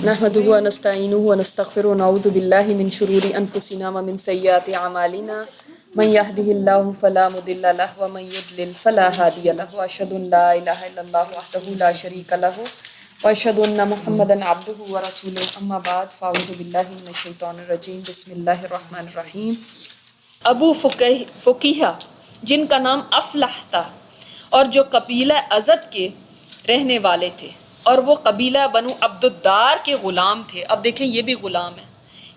نحمده ونستعينه ونستغفره ونعوذ بالله من شرور أنفسنا ومن سيئات أعمالنا من يهده الله فلا مضل له ومن يضلل فلا هادي له وأشهد أن لا إله إلا الله وحده لا شريك له وأشهد أن محمدا عبده ورسوله أما بعد فأعوذ بالله من الشيطان الرجيم بسم الله الرحمن الرحيم۔ ابو فقیہ جن کا نام افلح تھا اور جو قبیلہ ازد کے رہنے والے تھے اور وہ قبیلہ بنو عبد الدار کے غلام تھے۔ اب دیکھیں یہ بھی غلام ہیں۔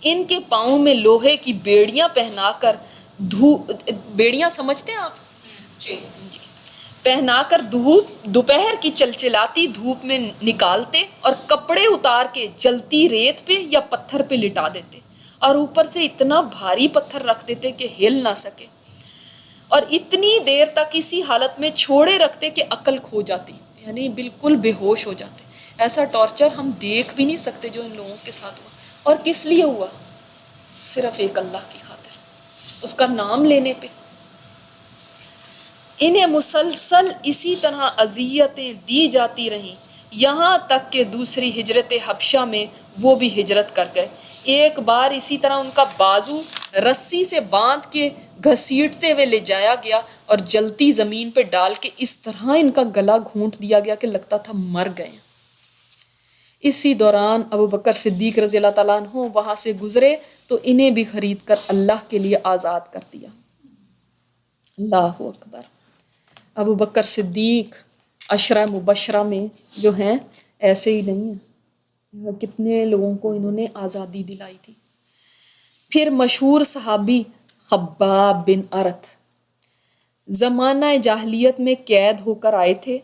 ان کے پاؤں میں لوہے کی بیڑیاں پہنا کر بیڑیاں سمجھتے ہیں آپ جی پہنا کر دوپہر کی چلچلاتی دھوپ میں نکالتے اور کپڑے اتار کے جلتی ریت پہ یا پتھر پہ لٹا دیتے اور اوپر سے اتنا بھاری پتھر رکھ دیتے کہ ہل نہ سکے اور اتنی دیر تک اسی حالت میں چھوڑے رکھتے کہ عقل کھو جاتی، یعنی بالکل بے ہوش ہو جاتے۔ ایسا ٹارچر ہم دیکھ بھی نہیں سکتے جو ان لوگوں کے ساتھ ہوا۔ اور کس لیے ہوا؟ صرف ایک اللہ کی خاطر، اس کا نام لینے پہ۔ انہیں مسلسل اسی طرح اذیتیں دی جاتی رہیں یہاں تک کہ دوسری ہجرت حبشہ میں وہ بھی ہجرت کر گئے۔ ایک بار اسی طرح ان کا بازو رسی سے باندھ کے گھسیٹتے ہوئے لے جایا گیا اور جلتی زمین پہ ڈال کے اس طرح ان کا گلا گھونٹ دیا گیا کہ لگتا تھا مر گئے۔ اسی دوران ابو بکر صدیق رضی اللہ تعالیٰ عنہ وہاں سے گزرے تو انہیں بھی خرید کر اللہ کے لیے آزاد کر دیا۔ اللہ اکبر۔ ابو بکر صدیق عشرہ مبشرہ میں جو ہیں ایسے ہی نہیں ہیں، کتنے لوگوں کو انہوں نے آزادی دلائی تھی۔ پھر مشہور صحابی خباب بن ارت زمانہ جاہلیت میں قید ہو کر آئے تھے۔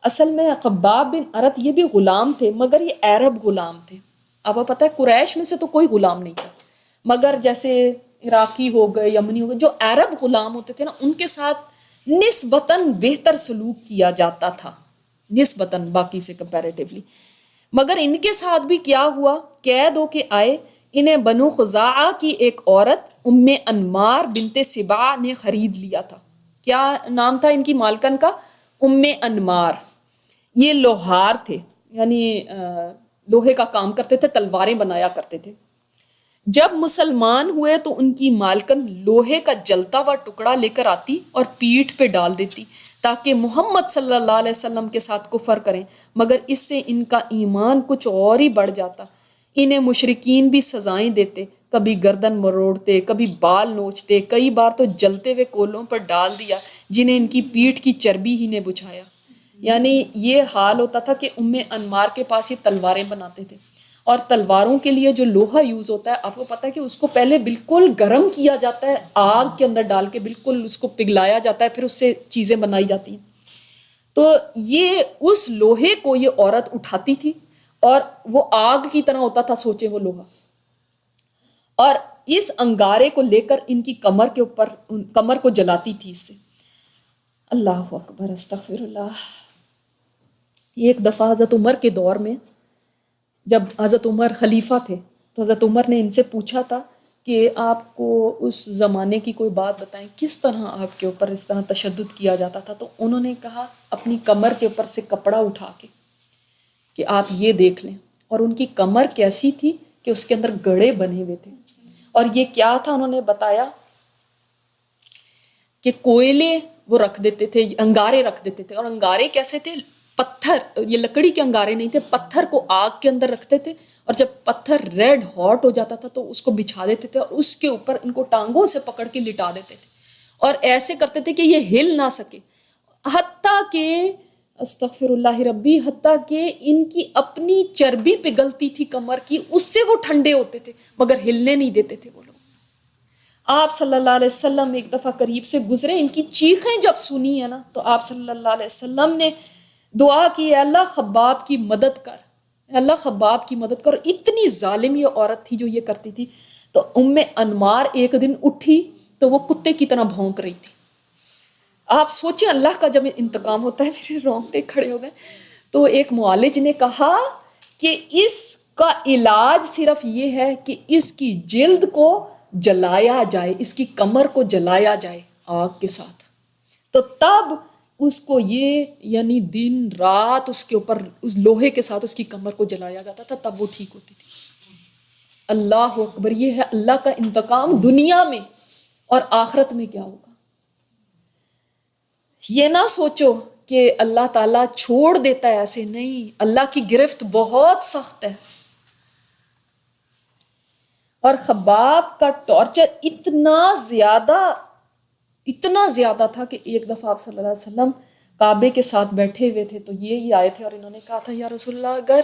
اصل میں خباب بن ارت یہ بھی غلام تھے مگر یہ عرب غلام تھے۔ اب پتہ ہے قریش میں سے تو کوئی غلام نہیں تھا، مگر جیسے عراقی ہو گئے، یمنی ہو گئے، جو عرب غلام ہوتے تھے نا ان کے ساتھ نسبتاً بہتر سلوک کیا جاتا تھا، نسبتاً باقی سے کمپیریٹیولی۔ مگر ان کے ساتھ بھی کیا ہوا، قید ہو کے آئے۔ انہیں بنو خزاعہ کی ایک عورت ام انمار بنت سبا نے خرید لیا تھا۔ کیا نام تھا ان کی مالکن کا؟ ام انمار۔ یہ لوہار تھے، یعنی لوہے کا کام کرتے تھے، تلواریں بنایا کرتے تھے۔ جب مسلمان ہوئے تو ان کی مالکن لوہے کا جلتا ہوا ٹکڑا لے کر آتی اور پیٹھ پہ ڈال دیتی تاکہ محمد صلی اللہ علیہ وسلم کے ساتھ کفر کریں، مگر اس سے ان کا ایمان کچھ اور ہی بڑھ جاتا۔ انہیں مشرکین بھی سزائیں دیتے، کبھی گردن مروڑتے، کبھی بال نوچتے، کئی بار تو جلتے ہوئے کولوں پر ڈال دیا جنہیں ان کی پیٹھ کی چربی ہی نے بجھایا۔ یعنی یہ حال ہوتا تھا کہ ام انمار کے پاس یہ تلواریں بناتے تھے، اور تلواروں کے لیے جو لوہا یوز ہوتا ہے آپ کو پتہ ہے کہ اس کو پہلے بالکل گرم کیا جاتا ہے، آگ کے اندر ڈال کے بالکل اس کو پگھلایا جاتا ہے، پھر اس سے چیزیں بنائی جاتی ہیں۔ تو یہ اس لوہے کو یہ عورت اٹھاتی تھی اور وہ آگ کی طرح ہوتا تھا، سوچے وہ لوہا، اور اس انگارے کو لے کر ان کی کمر کو جلاتی تھی اس سے۔ اللہ اکبر، استغفر اللہ۔ ایک دفعہ حضرت عمر کے دور میں جب حضرت عمر خلیفہ تھے تو حضرت عمر نے ان سے پوچھا تھا کہ آپ کو اس زمانے کی کوئی بات بتائیں، کس طرح آپ کے اوپر اس طرح تشدد کیا جاتا تھا؟ تو انہوں نے کہا اپنی کمر کے اوپر سے کپڑا اٹھا کے کہ آپ یہ دیکھ لیں، اور ان کی کمر کیسی تھی کہ اس کے اندر گڑھے بنے ہوئے تھے۔ اور یہ کیا تھا؟ انہوں نے بتایا کہ کوئلے وہ رکھ دیتے تھے، انگارے رکھ دیتے تھے، اور انگارے کیسے تھے؟ پتھر، یہ لکڑی کے انگارے نہیں تھے، پتھر کو آگ کے اندر رکھتے تھے، اور جب پتھر ریڈ ہاٹ ہو جاتا تھا تو اس کو بچھا دیتے تھے اور اس کے اوپر ان کو ٹانگوں سے پکڑ کے لٹا دیتے تھے، اور ایسے کرتے تھے کہ یہ ہل نہ سکے، حتیٰ کہ استغفر اللہ ربی، حتیٰ کہ ان کی اپنی چربی پگھلتی تھی کمر کی، اس سے وہ ٹھنڈے ہوتے تھے مگر ہلنے نہیں دیتے تھے وہ لوگ۔ آپ صلی اللہ علیہ وسلم ایک دفعہ قریب سے گزرے، ان کی چیخیں جب سنی ہے نا تو آپ صلی اللہ علیہ وسلم نے دعا کی، اے اللہ خباب کی مدد کر، اے اللہ خباب کی مدد کر۔ اتنی ظالم یہ عورت تھی جو یہ کرتی تھی۔ تو ام انمار ایک دن اٹھی تو وہ کتے کی طرح بھونک رہی تھی۔ آپ سوچیں اللہ کا جب انتقام ہوتا ہے، میرے رونگٹے کھڑے ہو گئے۔ تو ایک معالج نے کہا کہ اس کا علاج صرف یہ ہے کہ اس کی جلد کو جلایا جائے، اس کی کمر کو جلایا جائے آگ کے ساتھ، تو تب اس کو یہ یعنی دن رات اس کے اوپر اس لوہے کے ساتھ اس کی کمر کو جلایا جاتا تھا، تب وہ ٹھیک ہوتی تھی۔ اللہ اکبر، یہ ہے اللہ کا انتقام دنیا میں، اور آخرت میں کیا ہوگا۔ یہ نہ سوچو کہ اللہ تعالیٰ چھوڑ دیتا ہے، ایسے نہیں، اللہ کی گرفت بہت سخت ہے۔ اور خباب کا ٹارچر اتنا زیادہ تھا کہ ایک دفعہ آپ صلی اللہ علیہ وسلم کعبے کے ساتھ بیٹھے ہوئے تھے، تو یہی آئے تھے اور انہوں نے کہا تھا یا رسول اللہ اگر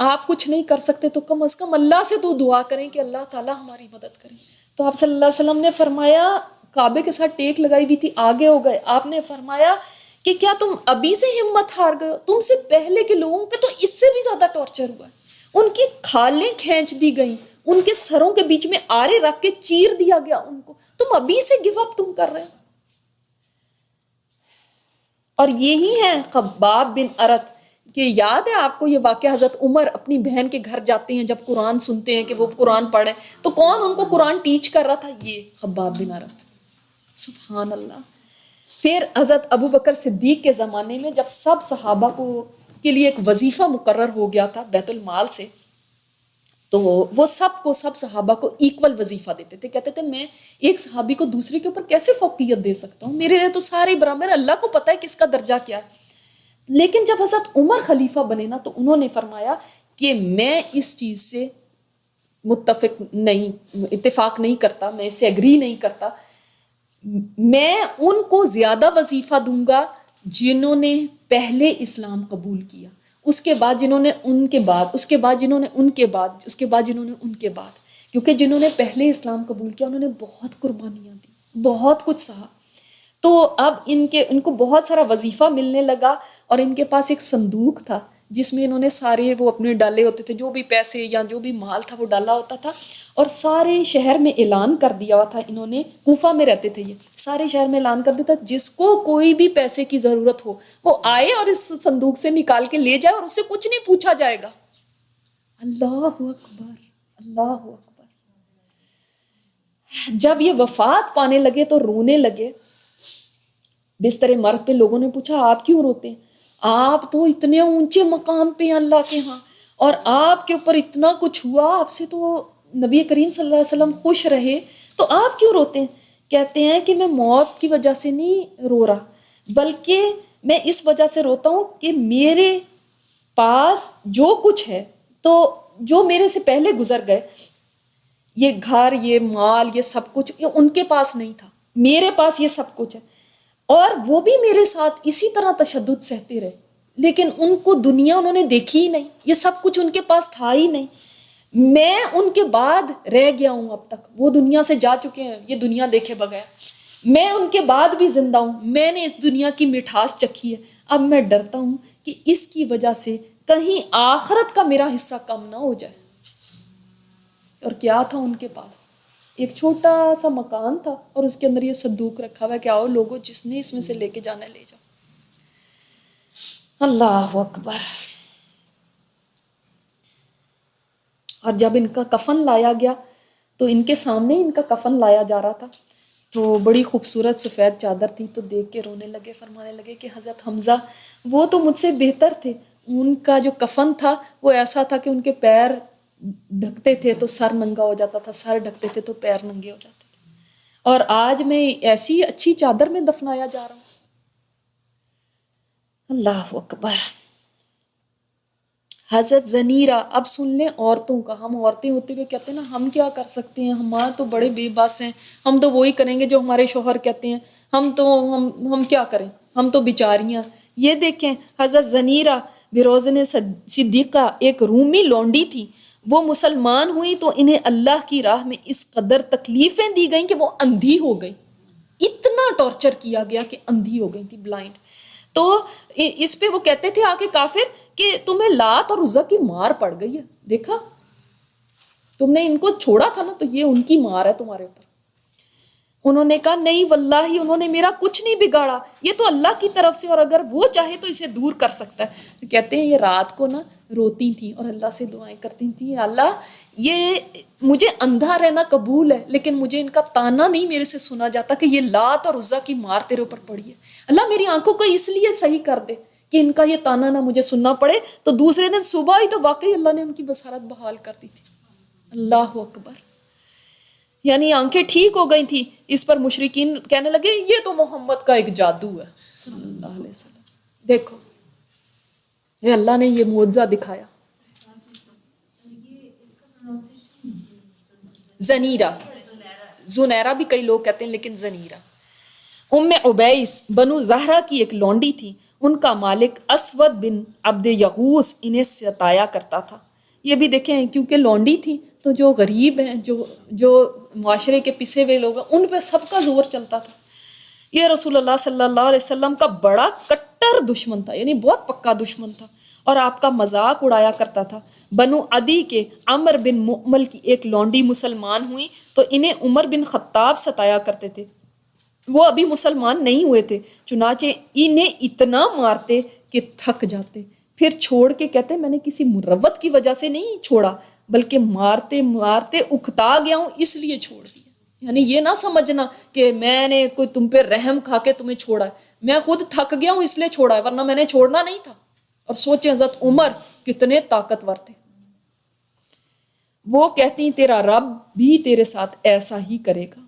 آپ کچھ نہیں کر سکتے تو کم از کم اللہ سے تو دعا کریں کہ اللہ تعالیٰ ہماری مدد کریں۔ تو آپ صلی اللہ علیہ وسلم نے فرمایا، کعبے کے ساتھ ٹیک لگائی بھی تھی، آگے ہو گئے، آپ نے فرمایا کہ کیا تم ابھی سے ہمت ہار گئے ہو؟ تم سے پہلے کے لوگوں پہ تو اس سے بھی زیادہ ٹارچر ہوا ہے، ان کی کھالیں کھینچ دی گئیں، ان کے سروں کے بیچ میں آرے رکھ کے چیر دیا گیا ان کو، تم ابھی سے گیو اپ تم کر رہے ہو۔ اور یہی ہے خباب بن ارت، کہ یاد ہے آپ کو یہ واقعہ، حضرت عمر اپنی بہن کے گھر جاتے ہیں، جب قرآن سنتے ہیں کہ وہ قرآن پڑھے، تو کون ان کو قرآن ٹیچ کر رہا تھا؟ یہ خباب بن ارت۔ سبحان اللہ۔ پھر حضرت ابو بکر صدیق کے زمانے میں جب سب صحابہ کے لیے ایک وظیفہ مقرر ہو گیا تھا بیت المال سے، تو وہ سب صحابہ کو ایکول وظیفہ دیتے تھے، کہتے تھے میں ایک صحابی کو دوسرے کے اوپر کیسے فوقیت دے سکتا ہوں، میرے لیے تو سارے برابر، اللہ کو پتہ ہے کس کا درجہ کیا ہے۔ لیکن جب حضرت عمر خلیفہ بنے نا، تو انہوں نے فرمایا کہ میں اس چیز سے اتفاق نہیں کرتا، میں اس سے ایگری نہیں کرتا، میں ان کو زیادہ وظیفہ دوں گا جنہوں نے پہلے اسلام قبول کیا، اس کے بعد جنہوں نے ان کے بعد، اس کے بعد جنہوں نے ان کے بعد، اس کے بعد جنہوں نے ان کے بعد، کیونکہ جنہوں نے پہلے اسلام قبول کیا انہوں نے بہت قربانیاں دی، بہت کچھ سہا۔ تو اب ان کو بہت سارا وظیفہ ملنے لگا، اور ان کے پاس ایک صندوق تھا جس میں انہوں نے سارے وہ اپنے ڈالے ہوتے تھے، جو بھی پیسے یا جو بھی مال تھا وہ ڈالا ہوتا تھا، اور سارے شہر میں اعلان کر دیا ہوا تھا، انہوں نے کوفہ میں رہتے تھے، یہ سارے شہر میں اعلان کر دیتا جس کو کوئی بھی پیسے کی ضرورت ہو وہ آئے اور اس صندوق سے نکال کے لے جائے، اور اس سے کچھ نہیں پوچھا جائے گا۔ اللہ اکبر، اللہ اکبر۔ جب یہ وفات پانے لگے تو رونے لگے، بستر مرگ پہ لوگوں نے پوچھا آپ کیوں روتے ہیں؟ آپ تو اتنے اونچے مقام پہ ہیں اللہ کے ہاں، اور آپ کے اوپر اتنا کچھ ہوا، آپ سے تو نبی کریم صلی اللہ علیہ وسلم خوش رہے، تو آپ کیوں روتے ہیں؟ کہتے ہیں کہ میں موت کی وجہ سے نہیں رو رہا، بلکہ میں اس وجہ سے روتا ہوں کہ میرے پاس جو کچھ ہے، تو جو میرے سے پہلے گزر گئے، یہ گھر، یہ مال، یہ سب کچھ، یہ ان کے پاس نہیں تھا، میرے پاس یہ سب کچھ ہے، اور وہ بھی میرے ساتھ اسی طرح تشدد سہتے رہے، لیکن ان کو دنیا انہوں نے دیکھی ہی نہیں، یہ سب کچھ ان کے پاس تھا ہی نہیں، میں ان کے بعد رہ گیا ہوں، اب تک وہ دنیا سے جا چکے ہیں یہ دنیا دیکھے بغیر، میں ان کے بعد بھی زندہ ہوں، میں نے اس دنیا کی مٹھاس چکھی ہے، اب میں ڈرتا ہوں کہ اس کی وجہ سے کہیں آخرت کا میرا حصہ کم نہ ہو جائے۔ اور کیا تھا ان کے پاس؟ ایک چھوٹا سا مکان تھا، اور اس کے اندر یہ صندوق رکھا ہوا ہے کہ آؤ لوگوں، جس نے اس میں سے لے کے جانا ہے لے جاؤ۔ اللہ اکبر۔ اور جب ان کا کفن لایا گیا تو ان کے سامنے ان کا کفن لایا جا رہا تھا، تو بڑی خوبصورت سفید چادر تھی، تو دیکھ کے رونے لگے، فرمانے لگے کہ حضرت حمزہ وہ تو مجھ سے بہتر تھے، ان کا جو کفن تھا وہ ایسا تھا کہ ان کے پیر ڈھکتے تھے تو سر ننگا ہو جاتا تھا، سر ڈھکتے تھے تو پیر ننگے ہو جاتے تھے، اور آج میں ایسی اچھی چادر میں دفنایا جا رہا ہوں۔ اللہ اکبر۔ حضرت زنیرہ، اب سن لیں عورتوں کا، ہم عورتیں ہوتے ہوئے کہتے ہیں نا ہم کیا کر سکتے ہیں، ہمارا تو بڑے بے بس ہیں، ہم تو وہی کریں گے جو ہمارے شوہر کہتے ہیں، ہم کیا کریں، ہم تو بیچاریاں۔ یہ دیکھیں حضرت زنیرہ بروزن صدیقہ ایک رومی لونڈی تھی، وہ مسلمان ہوئی تو انہیں اللہ کی راہ میں اس قدر تکلیفیں دی گئیں کہ وہ اندھی ہو گئی، اتنا ٹارچر کیا گیا کہ اندھی ہو گئی تھی، بلائنڈ۔ تو اس پہ وہ کہتے تھے آ کے کافر کہ تمہیں لات اور عزا کی مار پڑ گئی ہے، دیکھا تم نے ان کو چھوڑا تھا نا، تو یہ ان کی مار ہے تمہارے اوپر۔ انہوں نے کہا نہیں واللہ انہوں نے میرا کچھ نہیں بگاڑا، یہ تو اللہ کی طرف سے، اور اگر وہ چاہے تو اسے دور کر سکتا ہے۔ کہتے ہیں یہ رات کو نا روتی تھیں اور اللہ سے دعائیں کرتی تھیں، اللہ یہ مجھے اندھا رہنا قبول ہے لیکن مجھے ان کا تانا نہیں میرے سے سنا جاتا کہ یہ لات اور عزا کی مار تیرے اوپر پڑی ہے، اللہ میری آنکھوں کو اس لیے صحیح کر دے کہ ان کا یہ تانا نہ مجھے سننا پڑے۔ تو دوسرے دن صبح ہی تو واقعی اللہ نے ان کی بصارت بحال کر دی تھی۔ اللہ اکبر، یعنی آنکھیں ٹھیک ہو گئی تھی۔ اس پر مشرکین کہنے لگے یہ تو محمد کا ایک جادو ہے صلی اللہ علیہ وسلم، دیکھو یہ اللہ نے یہ معجزہ دکھایا۔ زنیرہ، زنیرہ بھی کئی لوگ کہتے ہیں لیکن زنیرہ۔ ام عبیس بنو زہرہ کی ایک لونڈی تھی، ان کا مالک اسود بن عبد یغوث انہیں ستایا کرتا تھا۔ یہ بھی دیکھیں کیونکہ لونڈی تھی تو جو غریب ہیں، جو معاشرے کے پسے ہوئے لوگ ہیں، ان پہ سب کا زور چلتا تھا۔ یہ رسول اللہ صلی اللہ علیہ وسلم کا بڑا کٹر دشمن تھا، یعنی بہت پکا دشمن تھا اور آپ کا مذاق اڑایا کرتا تھا۔ بنو عدی کے عمر بن مؤمل کی ایک لونڈی مسلمان ہوئی تو انہیں عمر بن خطاب ستایا کرتے تھے۔ وہ ابھی مسلمان نہیں ہوئے تھے، چنانچہ انہیں اتنا مارتے کہ تھک جاتے، پھر چھوڑ کے کہتے میں نے کسی مروت کی وجہ سے نہیں چھوڑا بلکہ مارتے مارتے اکتا گیا ہوں اس لیے چھوڑ دیا۔ یعنی یہ نہ سمجھنا کہ میں نے کوئی تم پہ رحم کھا کے تمہیں چھوڑا ہے، میں خود تھک گیا ہوں اس لیے چھوڑا ہے، ورنہ میں نے چھوڑنا نہیں تھا۔ اور سوچیں حضرت عمر کتنے طاقتور تھے۔ وہ کہتی تیرا رب بھی تیرے ساتھ ایسا ہی کرے گا۔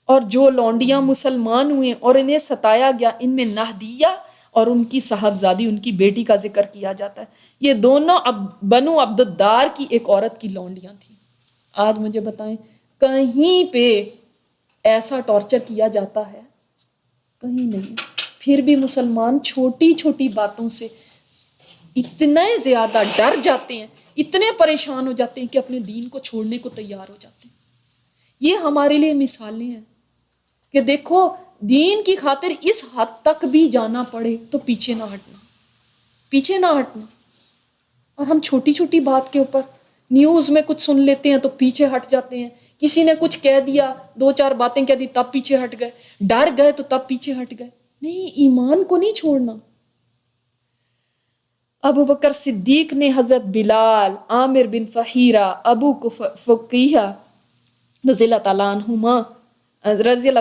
اور جو لونڈیاں مسلمان ہوئے اور انہیں ستایا گیا، ان میں نہدیہ اور ان کی صاحبزادی، ان کی بیٹی کا ذکر کیا جاتا ہے۔ یہ دونوں بنو عبد الدار کی ایک عورت کی لونڈیاں تھیں۔ آج مجھے بتائیں کہیں پہ ایسا ٹارچر کیا جاتا ہے؟ کہیں نہیں۔ پھر بھی مسلمان چھوٹی چھوٹی باتوں سے اتنے زیادہ ڈر جاتے ہیں، اتنے پریشان ہو جاتے ہیں کہ اپنے دین کو چھوڑنے کو تیار ہو جاتے ہیں۔ یہ ہمارے لیے مثالیں ہیں کہ دیکھو دین کی خاطر اس حد تک بھی جانا پڑے تو پیچھے نہ ہٹنا، پیچھے نہ ہٹنا۔ اور ہم چھوٹی چھوٹی بات کے اوپر نیوز میں کچھ سن لیتے ہیں تو پیچھے ہٹ جاتے ہیں، کسی نے کچھ کہہ دیا، دو چار باتیں کہہ دی تب پیچھے ہٹ گئے، ڈر گئے تو تب پیچھے ہٹ گئے۔ نہیں، ایمان کو نہیں چھوڑنا۔ ابو بکر صدیق نے حضرت بلال، عامر بن فہیرہ، ابو فقیہ رضی اللہ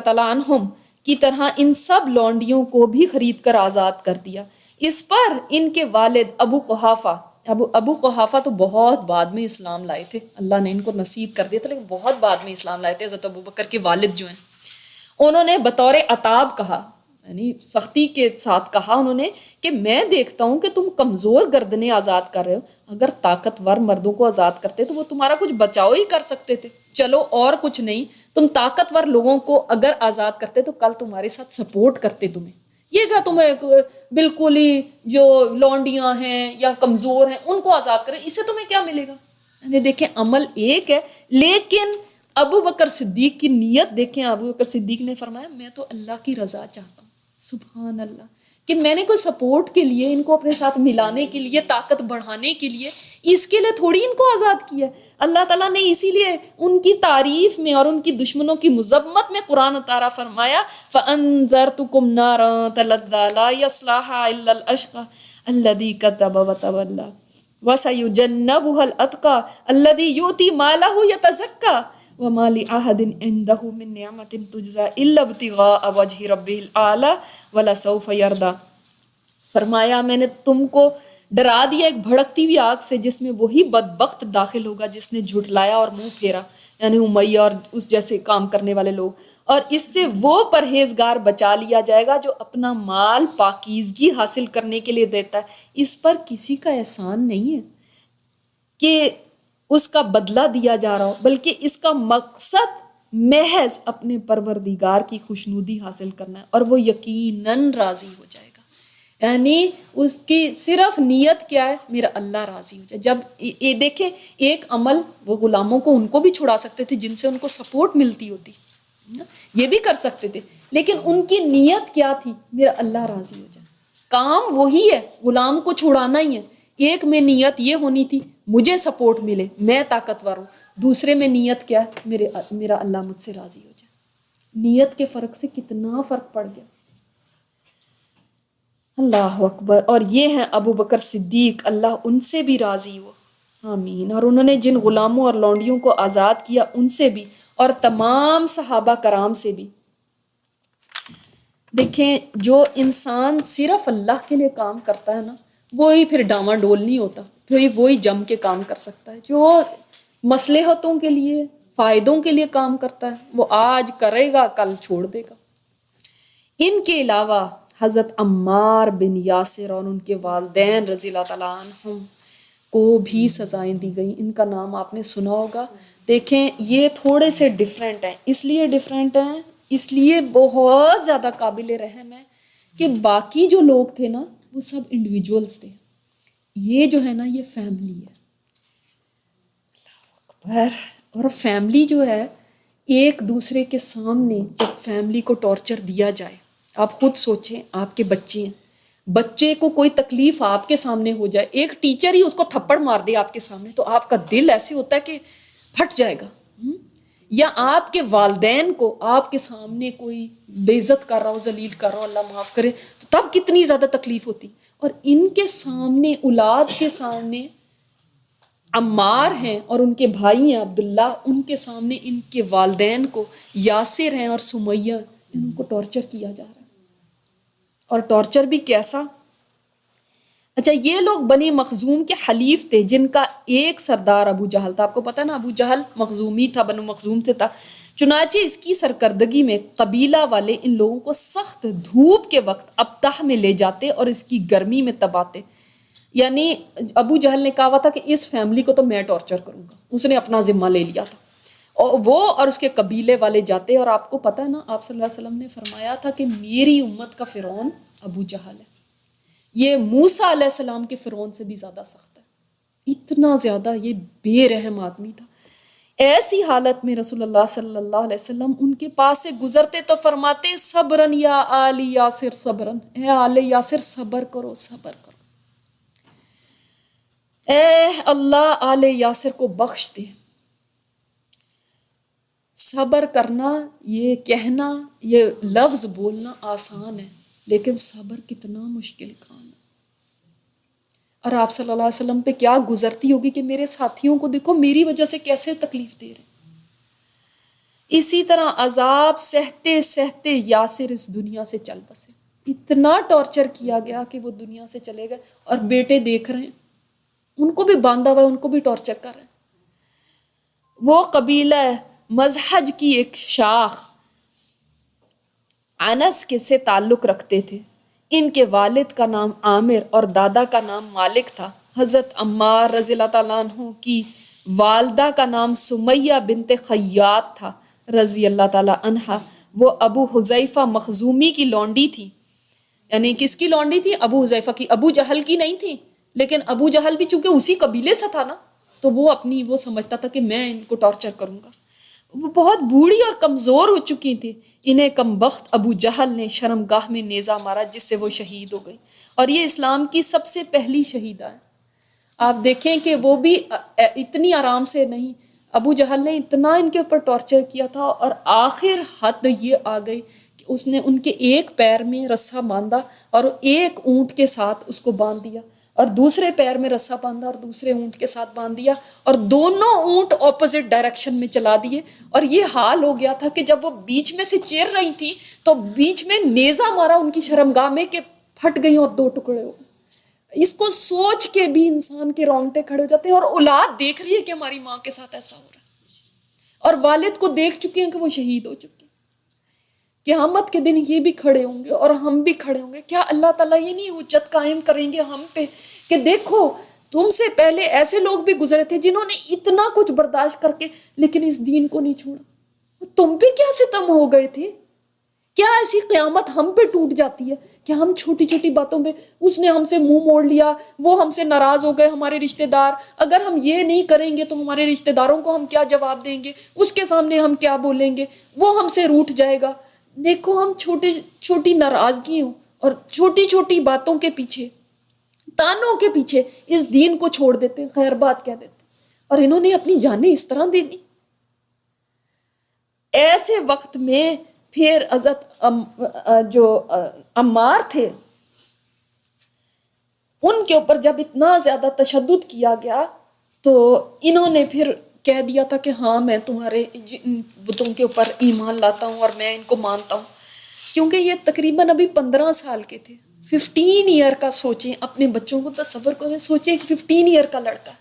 تعالیٰ عنہم کی طرح ان سب لونڈیوں کو بھی خرید کر آزاد کر دیا۔ اس پر ان کے والد ابو قحافہ تو بہت بعد میں اسلام لائے تھے، اللہ نے ان کو نصیب کر دیا تھا لیکن بہت بعد میں اسلام لائے تھے۔ حضرت ابو بکر کے والد جو ہیں انہوں نے بطور عتاب کہا، یعنی سختی کے ساتھ کہا انہوں نے کہ میں دیکھتا ہوں کہ تم کمزور گردنیں آزاد کر رہے ہو، اگر طاقتور مردوں کو آزاد کرتے تو وہ تمہارا کچھ بچاؤ ہی کر سکتے تھے، چلو اور کچھ نہیں، تم طاقتور لوگوں کو اگر آزاد کرتے تو کل تمہارے ساتھ سپورٹ کرتے تمہیں، یہ کیا تمہیں بالکل ہی جو لونڈیاں ہیں یا کمزور ہیں ان کو آزاد کرے، اس سے تمہیں کیا ملے گا؟ یعنی دیکھیں عمل ایک ہے لیکن ابو بکر صدیق کی نیت دیکھیں۔ ابو بکر صدیق نے فرمایا میں تو اللہ کی رضا چاہتا ہوں، سبحان اللہ، کہ میں نے کوئی سپورٹ کے لیے ان کو اپنے ساتھ ملانے کے لیے، طاقت بڑھانے کے لیے، اس کے لیے تھوڑی ان کو آزاد کیا۔ اللہ تعالیٰ نے اسی لیے ان کی تعریف میں اور ان کی دشمنوں کی مذمت میں قرآن اتارا، فرمایا فَأَنذَرْتُكُمْ نَارًا تَلَظَّىٰ لَا يَصْلَاهَا إِلَّا الْأَشْقَى الَّذِي كَذَّبَ وَتَوَلَّىٰ وَسَيُجَنَّبُهَا الْأَتْقَى الَّذِي يُؤْتِي مَالَهُ يَتَزَكَّىٰ وَمَا لِأَحَدٍ عِندَهُ مِن نِّعْمَةٍ تُجْزَىٰ إِلَّا ابْتِغَاءَ وَجْهِ رَبِّهِ الْأَعْلَىٰ وَلَسَوْفَ يَرْضَىٰ۔ فرمایا میں نے تم کو ڈرا دیا ایک بھڑکتی ہوئی آگ سے جس میں وہی بدبخت داخل ہوگا جس نے جھٹلایا اور منہ پھیرا، یعنی امیہ اور اس جیسے کام کرنے والے لوگ، اور اس سے وہ پرہیزگار بچا لیا جائے گا جو اپنا مال پاکیزگی حاصل کرنے کے لیے دیتا ہے۔ اس پر کسی کا احسان نہیں ہے کہ اس کا بدلہ دیا جا رہا ہو، بلکہ اس کا مقصد محض اپنے پروردگار کی خوشنودی حاصل کرنا ہے اور وہ یقیناً راضی ہو جائے گا۔ یعنی اس کی صرف نیت کیا ہے؟ میرا اللہ راضی ہو جائے۔ جب دیکھیں ایک عمل وہ غلاموں کو ان کو بھی چھڑا سکتے تھے جن سے ان کو سپورٹ ملتی ہوتی، یہ بھی کر سکتے تھے، لیکن ان کی نیت کیا تھی؟ میرا اللہ راضی ہو جائے۔ کام وہی ہے، غلام کو چھڑانا ہی ہے۔ ایک میں نیت یہ ہونی تھی مجھے سپورٹ ملے، میں طاقتور ہوں، دوسرے میں نیت کیا ہے؟ میرا اللہ مجھ سے راضی ہو جائے۔ نیت کے فرق سے کتنا فرق پڑ گیا۔ اللہ اکبر. اور یہ ہیں ابو بکر صدیق، اللہ ان سے بھی راضی ہو، آمین. اور انہوں نے جن غلاموں اور لونڈیوں کو آزاد کیا ان سے بھی، اور تمام صحابہ کرام سے بھی. دیکھیں جو انسان صرف اللہ کے لیے کام کرتا ہے نا، وہی پھر ڈاواں ڈول نہیں ہوتا، پھر وہی جم کے کام کر سکتا ہے. جو مصلحتوں کے لیے، فائدوں کے لیے کام کرتا ہے، وہ آج کرے گا کل چھوڑ دے گا. ان کے علاوہ حضرت عمار بن یاسر اور ان کے والدین رضی اللہ تعالیٰ عنہم کو بھی سزائیں دی گئیں. ان کا نام آپ نے سنا ہوگا. دیکھیں یہ تھوڑے سے ڈیفرنٹ ہیں، اس لیے ڈیفرنٹ ہیں، اس لیے بہت زیادہ قابل رحم ہے کہ باقی جو لوگ تھے نا وہ سب انڈیویجولز تھے، یہ جو ہے نا یہ فیملی ہے. اور فیملی جو ہے، ایک دوسرے کے سامنے جب فیملی کو ٹارچر دیا جائے، آپ خود سوچیں آپ کے بچے ہیں، بچے کو کوئی تکلیف آپ کے سامنے ہو جائے، ایک ٹیچر ہی اس کو تھپڑ مار دے آپ کے سامنے، تو آپ کا دل ایسے ہوتا ہے کہ پھٹ جائے گا. یا آپ کے والدین کو آپ کے سامنے کوئی بے عزت کر رہا ہو، ذلیل کر رہا ہو، اللہ معاف کرے، تو تب کتنی زیادہ تکلیف ہوتی. اور ان کے سامنے، اولاد کے سامنے، عمار ہیں اور ان کے بھائی ہیں عبداللہ، ان کے سامنے ان کے والدین کو، یاسر ہیں اور سمیہ، ان کو ٹارچر کیا جا رہا ہے. اور ٹارچر بھی کیسا. اچھا یہ لوگ بنی مخزوم کے حلیف تھے، جن کا ایک سردار ابو جہل تھا. آپ کو پتہ نا ابو جہل مخزومی تھا، بنو مخزوم سے تھا. چنانچہ اس کی سرکردگی میں قبیلہ والے ان لوگوں کو سخت دھوپ کے وقت ابتح میں لے جاتے اور اس کی گرمی میں تباتے. یعنی ابو جہل نے کہا تھا کہ اس فیملی کو تو میں ٹارچر کروں گا، اس نے اپنا ذمہ لے لیا تھا. اور وہ اور اس کے قبیلے والے جاتے. اور آپ کو پتہ ہے نا آپ صلی اللہ علیہ وسلم نے فرمایا تھا کہ میری امت کا فرعون ابو جہل ہے، یہ موسیٰ علیہ السلام کے فرعون سے بھی زیادہ سخت ہے، اتنا زیادہ یہ بے رحم آدمی تھا. ایسی حالت میں رسول اللہ صلی اللہ علیہ وسلم ان کے پاس سے گزرتے تو فرماتے صبرن یا آل یاسر صبرن، اے آل یاسر صبر کرو، صبر کرو، اے اللہ آل یاسر کو بخش دے. صبر کرنا، یہ کہنا، یہ لفظ بولنا آسان ہے، لیکن صبر کتنا مشکل کام ہے. اور آپ صلی اللہ علیہ وسلم پہ کیا گزرتی ہوگی کہ میرے ساتھیوں کو دیکھو میری وجہ سے کیسے تکلیف دے رہے. اسی طرح عذاب سہتے سہتے یاسر اس دنیا سے چل بسے. اتنا ٹارچر کیا گیا کہ وہ دنیا سے چلے گئے. اور بیٹے دیکھ رہے ہیں، ان کو بھی باندھا ہوا ہے، ان کو بھی ٹارچر کر رہے ہیں. وہ قبیلہ مزحج کی ایک شاخ انس کے سے تعلق رکھتے تھے. ان کے والد کا نام عامر اور دادا کا نام مالک تھا. حضرت عمار رضی اللہ تعالیٰ عنہ کی والدہ کا نام سمیہ بنت خیاط تھا رضی اللہ تعالیٰ عنہ. وہ ابو حذیفہ مخزومی کی لونڈی تھی. یعنی کس کی لونڈی تھی؟ ابو حذیفہ کی. ابو جہل کی نہیں تھی، لیکن ابو جہل بھی چونکہ اسی قبیلے سے تھا نا، تو وہ سمجھتا تھا کہ میں ان کو ٹارچر کروں گا. وہ بہت بوڑھی اور کمزور ہو چکی تھی. انہیں کم بخت ابو جہل نے شرمگاہ میں نیزہ مارا، جس سے وہ شہید ہو گئی. اور یہ اسلام کی سب سے پہلی شہیدہ ہے. آپ دیکھیں کہ وہ بھی اتنی آرام سے نہیں، ابو جہل نے اتنا ان کے اوپر ٹارچر کیا تھا، اور آخر حد یہ آ گئی کہ اس نے ان کے ایک پیر میں رسا باندھا اور ایک اونٹ کے ساتھ اس کو باندھ دیا، اور دوسرے پیر میں رسا باندھا اور دوسرے اونٹ کے ساتھ باندھ دیا، اور دونوں اونٹ اپوزٹ ڈائریکشن میں چلا دیے. اور یہ حال ہو گیا تھا کہ جب وہ بیچ میں سے چیر رہی تھی تو بیچ میں نیزہ مارا ان کی شرمگاہ میں کہ پھٹ گئی اور دو ٹکڑے ہو گئے. اس کو سوچ کے بھی انسان کے رونگٹے کھڑے ہو جاتے ہیں. اور اولاد دیکھ رہی ہے کہ ہماری ماں کے ساتھ ایسا ہو رہا ہے، اور والد کو دیکھ چکے ہیں کہ وہ شہید ہو چکے ہیں. قیامت کے دن یہ بھی کھڑے ہوں گے اور ہم بھی کھڑے ہوں گے. کیا اللہ تعالیٰ یہ نہیں حجت قائم کریں گے ہم پہ کہ دیکھو تم سے پہلے ایسے لوگ بھی گزرے تھے جنہوں نے اتنا کچھ برداشت کر کے لیکن اس دین کو نہیں چھوڑا، تم پہ کیا ستم ہو گئے تھے؟ کیا ایسی قیامت ہم پہ ٹوٹ جاتی ہے کہ ہم چھوٹی چھوٹی باتوں پہ، اس نے ہم سے منہ موڑ لیا، وہ ہم سے ناراض ہو گئے، ہمارے رشتہ دار، اگر ہم یہ نہیں کریں گے تو ہمارے رشتہ داروں کو ہم کیا جواب دیں گے، اس کے سامنے ہم کیا بولیں گے، وہ ہم سے روٹھ جائے گا. دیکھو ہم چھوٹی چھوٹی ناراضگیوں اور چھوٹی چھوٹی باتوں کے پیچھے، تانوں کے پیچھے اس دین کو چھوڑ دیتے ہیں، خیر بات کہہ دیتے ہیں. اور انہوں نے اپنی جانیں اس طرح دے دی. ایسے وقت میں پھر حضرت جو عمار تھے ان کے اوپر جب اتنا زیادہ تشدد کیا گیا تو انہوں نے پھر کہہ دیا تھا کہ ہاں میں تمہارے بتوں کے اوپر ایمان لاتا ہوں اور میں ان کو مانتا ہوں، کیونکہ یہ تقریباً ابھی 15 سال کے تھے۔ 15 ایئر کا سوچیں، اپنے بچوں کو تصور کریں، سوچیں 15 ایئر کا لڑکا،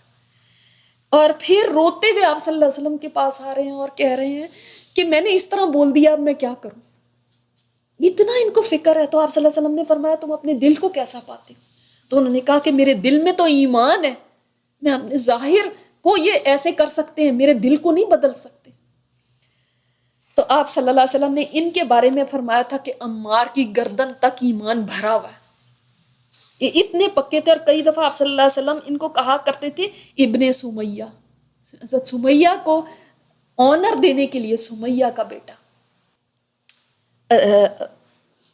اور پھر روتے ہوئے آپ صلی اللہ علیہ وسلم کے پاس آ رہے ہیں اور کہہ رہے ہیں کہ میں نے اس طرح بول دیا، اب میں کیا کروں؟ اتنا ان کو فکر ہے۔ تو آپ صلی اللہ علیہ وسلم نے فرمایا تم اپنے دل کو کیسا پاتے ہو؟ تو انہوں نے کہا کہ میرے دل میں تو ایمان ہے، میں اپنے ظاہر کو یہ ایسے کر سکتے ہیں، میرے دل کو نہیں بدل سکتے۔ تو آپ صلی اللہ علیہ وسلم نے ان کے بارے میں فرمایا تھا کہ عمار کی گردن تک ایمان بھرا ہوا ہے، یہ اتنے پکے تھے۔ اور کئی دفعہ آپ صلی اللہ علیہ وسلم ان کو کہا کرتے تھے ابن سمیہ، حضرت سمیہ کو آنر دینے کے لیے سمیہ کا بیٹا۔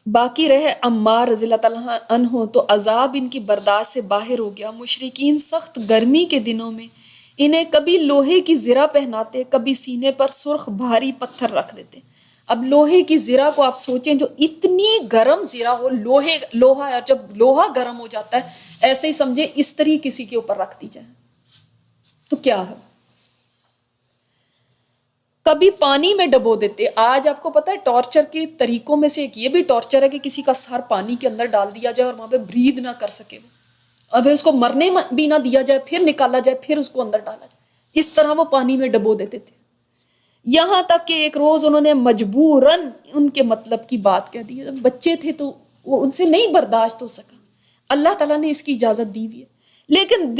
باقی رہے عمار رضی اللہ تعالیٰ عنہ، تو عذاب ان کی برداشت سے باہر ہو گیا۔ مشرکین سخت گرمی کے دنوں میں انہیں کبھی لوہے کی زرہ پہناتے، کبھی سینے پر سرخ بھاری پتھر رکھ دیتے۔ اب لوہے کی زرہ کو آپ سوچیں، جو اتنی گرم زرہ ہو، لوہا ہے، اور جب لوہا گرم ہو جاتا ہے ایسے ہی سمجھے استری کسی کے اوپر رکھ دی جائے تو کیا ہے۔ کبھی پانی میں ڈبو دیتے۔ آج آپ کو پتا ہے ٹارچر کے طریقوں میں سے ایک یہ بھی ٹارچر ہے کہ کسی کا سر پانی کے اندر ڈال دیا جائے اور وہاں پہ برید نہ کر سکے، اور پھر اس کو مرنے بھی نہ دیا جائے، پھر نکالا جائے، پھر اس کو اندر ڈالا جائے، اس طرح وہ پانی میں ڈبو دیتے تھے۔ یہاں تک کہ ایک روز انہوں نے مجبوراً ان کے مطلب کی بات کہہ دی، بچے تھے تو وہ ان سے نہیں برداشت ہو سکا، اللہ تعالیٰ نے اس کی اجازت دی ہوئی ہے، لیکن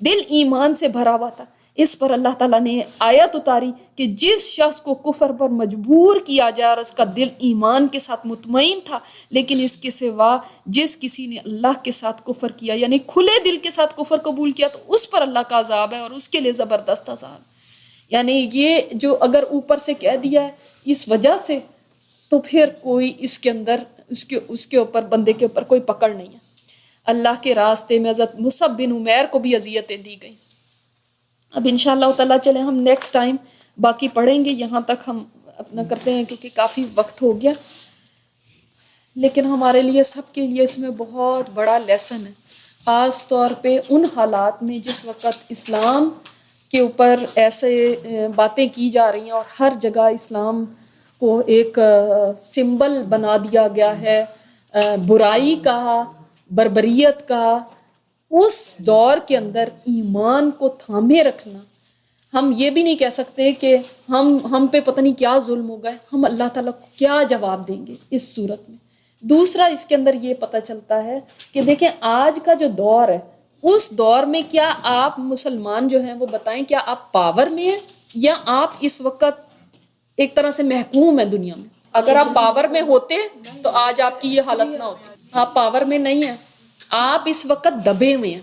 دل ایمان سے بھرا ہوا تھا۔ اس پر اللہ تعالیٰ نے آیت اتاری کہ جس شخص کو کفر پر مجبور کیا جائے اور اس کا دل ایمان کے ساتھ مطمئن تھا، لیکن اس کے سوا جس کسی نے اللہ کے ساتھ کفر کیا، یعنی کھلے دل کے ساتھ کفر قبول کیا، تو اس پر اللہ کا عذاب ہے اور اس کے لیے زبردست عذاب۔ یعنی یہ جو اگر اوپر سے کہہ دیا ہے اس وجہ سے، تو پھر کوئی اس کے اندر اس کے اوپر بندے کے اوپر کوئی پکڑ نہیں ہے۔ اللہ کے راستے میں حضرت مصعب بن عمیر کو بھی اذیتیں دی گئیں۔ اب انشاءاللہ تعالیٰ چلیں ہم نیکسٹ ٹائم باقی پڑھیں گے، یہاں تک ہم اپنا کرتے ہیں کیونکہ کافی وقت ہو گیا، لیکن ہمارے لیے سب کے لیے اس میں بہت بڑا لیسن ہے، خاص طور پہ ان حالات میں جس وقت اسلام کے اوپر ایسے باتیں کی جا رہی ہیں اور ہر جگہ اسلام کو ایک سمبل بنا دیا گیا ہے برائی کا، بربریت کا۔ اس دور کے اندر ایمان کو تھامے رکھنا، ہم یہ بھی نہیں کہہ سکتے کہ ہم پہ پتہ نہیں کیا ظلم ہو گئے، ہم اللہ تعالیٰ کو کیا جواب دیں گے اس صورت میں۔ دوسرا اس کے اندر یہ پتہ چلتا ہے کہ دیکھیں آج کا جو دور ہے، اس دور میں کیا آپ مسلمان جو ہیں وہ بتائیں، کیا آپ پاور میں ہیں یا آپ اس وقت ایک طرح سے محکوم ہیں دنیا میں؟ اگر آپ پاور میں ہوتے تو آج آپ کی یہ حالت نہ ہوتی۔ آپ پاور میں نہیں ہیں، آپ اس وقت دبے ہوئے ہیں،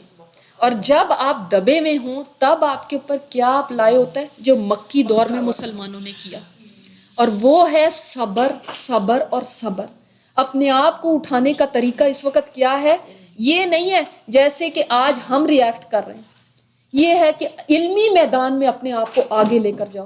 اور جب آپ دبے ہوئے ہوں تب آپ کے اوپر کیا اپلائی ہوتا ہے جو مکی دور میں مسلمانوں نے کیا، اور وہ ہے صبر، صبر اور صبر۔ اپنے آپ کو اٹھانے کا طریقہ اس وقت کیا ہے؟ یہ نہیں ہے جیسے کہ آج ہم ریئیکٹ کر رہے ہیں، یہ ہے کہ علمی میدان میں اپنے آپ کو آگے لے کر جاؤ۔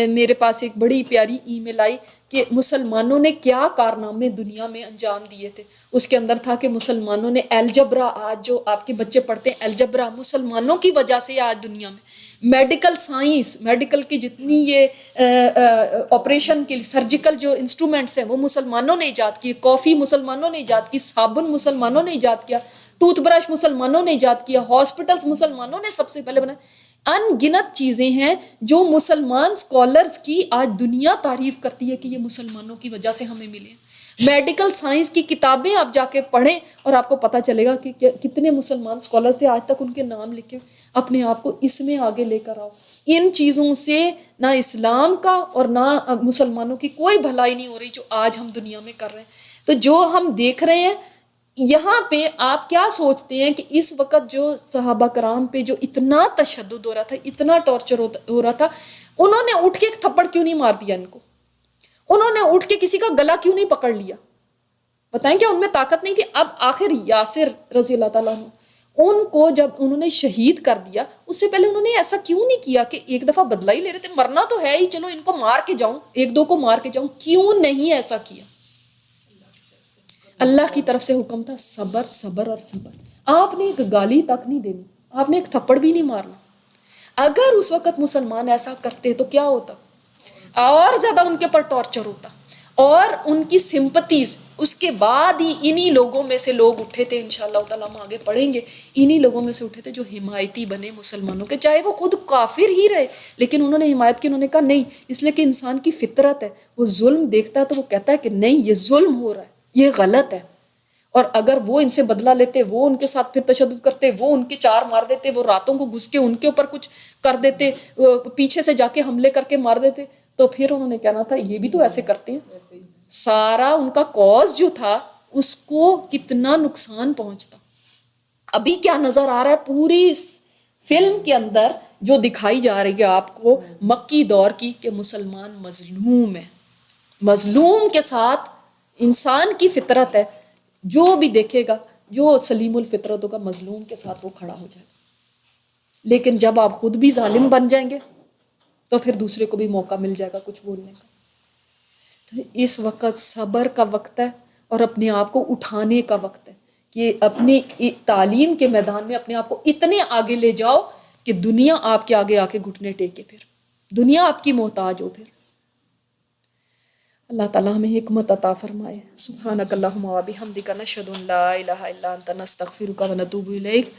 میرے پاس ایک بڑی پیاری ای میل آئی کہ مسلمانوں نے کیا کارنامے دنیا میں انجام دیے تھے۔ اس کے اندر تھا کہ مسلمانوں نے الجبرا، آج جو آپ کے بچے پڑھتے ہیں الجبرا، مسلمانوں کی وجہ سے آج دنیا میں میڈیکل سائنس، میڈیکل کی جتنی یہ آپریشن کے سرجیکل جو انسٹرومنٹس ہیں وہ مسلمانوں نے ایجاد کیے، کافی مسلمانوں نے ایجاد کی، صابن مسلمانوں نے ایجاد کیا، ٹوتھ برش مسلمانوں نے ایجاد کیا، ہاسپٹلس مسلمانوں نے سب سے پہلے بنائے۔ ان گنت چیزیں ہیں جو مسلمان سکولرز کی آج دنیا تعریف کرتی ہے کہ یہ مسلمانوں کی وجہ سے ہمیں ملے۔ میڈیکل سائنس کی کتابیں آپ جا کے پڑھیں اور آپ کو پتہ چلے گا کہ کتنے مسلمان سکولرز تھے، آج تک ان کے نام لکھے۔ اپنے آپ کو اس میں آگے لے کر آؤ۔ ان چیزوں سے نہ اسلام کا اور نہ مسلمانوں کی کوئی بھلائی نہیں ہو رہی جو آج ہم دنیا میں کر رہے ہیں۔ تو جو ہم دیکھ رہے ہیں یہاں پہ، آپ کیا سوچتے ہیں کہ اس وقت جو صحابہ کرام پہ جو اتنا تشدد ہو رہا تھا، اتنا ٹارچر ہو رہا تھا، انہوں نے اٹھ کے ایک تھپڑ کیوں نہیں مار دیا ان کو؟ انہوں نے اٹھ کے کسی کا گلا کیوں نہیں پکڑ لیا؟ بتائیں کیا ان میں طاقت نہیں تھی؟ اب آخر یاسر رضی اللہ تعالیٰ عنہ، ان کو جب انہوں نے شہید کر دیا، اس سے پہلے انہوں نے ایسا کیوں نہیں کیا کہ ایک دفعہ بدلہ ہی لے رہے تھے، مرنا تو ہے ہی، چلو ان کو مار کے جاؤں، ایک دو کو مار کے جاؤں، کیوں نہیں ایسا کیا؟ اللہ کی طرف سے حکم تھا صبر صبر اور صبر. آپ نے ایک گالی تک نہیں دینی, آپ نے ایک تھپڑ بھی نہیں مارنا. اگر اس وقت مسلمان ایسا کرتے تو کیا ہوتا, اور زیادہ ان کے پر ٹارچر ہوتا, اور ان کی سمپتیز اس کے بعد ہی انہی لوگوں میں سے لوگ اٹھے تھے, انشاءاللہ تعالیٰ ہم آگے پڑھیں گے, انہی لوگوں میں سے اٹھے تھے جو حمایتی بنے مسلمانوں کے, چاہے وہ خود کافر ہی رہے, لیکن انہوں نے حمایت کی. انہوں نے کہا نہیں, اس لیے کہ انسان کی فطرت ہے, وہ ظلم دیکھتا ہے تو وہ کہتا ہے کہ نہیں یہ ظلم ہو رہا ہے, یہ غلط ہے. اور اگر وہ ان سے بدلہ لیتے, وہ ان کے ساتھ پھر تشدد کرتے, وہ ان کے چار مار دیتے, وہ راتوں کو گھس کے ان کے اوپر کچھ کر دیتے, پیچھے سے جا کے حملے کر کے مار دیتے, تو پھر انہوں نے کہنا تھا یہ بھی تو ایسے کرتے ہیں. سارا ان کا کاز جو تھا اس کو کتنا نقصان پہنچتا. ابھی کیا نظر آ رہا ہے پوری فلم کے اندر جو دکھائی جا رہی ہے آپ کو مکی دور کی, کہ مسلمان مظلوم ہے. مظلوم کے ساتھ انسان کی فطرت ہے, جو بھی دیکھے گا, جو سلیم الفطرت ہوگا, مظلوم کے ساتھ وہ کھڑا ہو جائے گا. لیکن جب آپ خود بھی ظالم بن جائیں گے تو پھر دوسرے کو بھی موقع مل جائے گا کچھ بولنے کا. تو اس وقت صبر کا وقت ہے اور اپنے آپ کو اٹھانے کا وقت ہے, کہ اپنی تعلیم کے میدان میں اپنے آپ کو اتنے آگے لے جاؤ کہ دنیا آپ کے آگے آ کے گھٹنے ٹیکے, پھر دنیا آپ کی محتاج ہو. پھر اللہ تعالیٰ ہمیں حکمت عطا فرمائے. سبحانک اللہم و بحمدک نشہد ان لا الہ الا انت نستغفرک و نتوب الیک.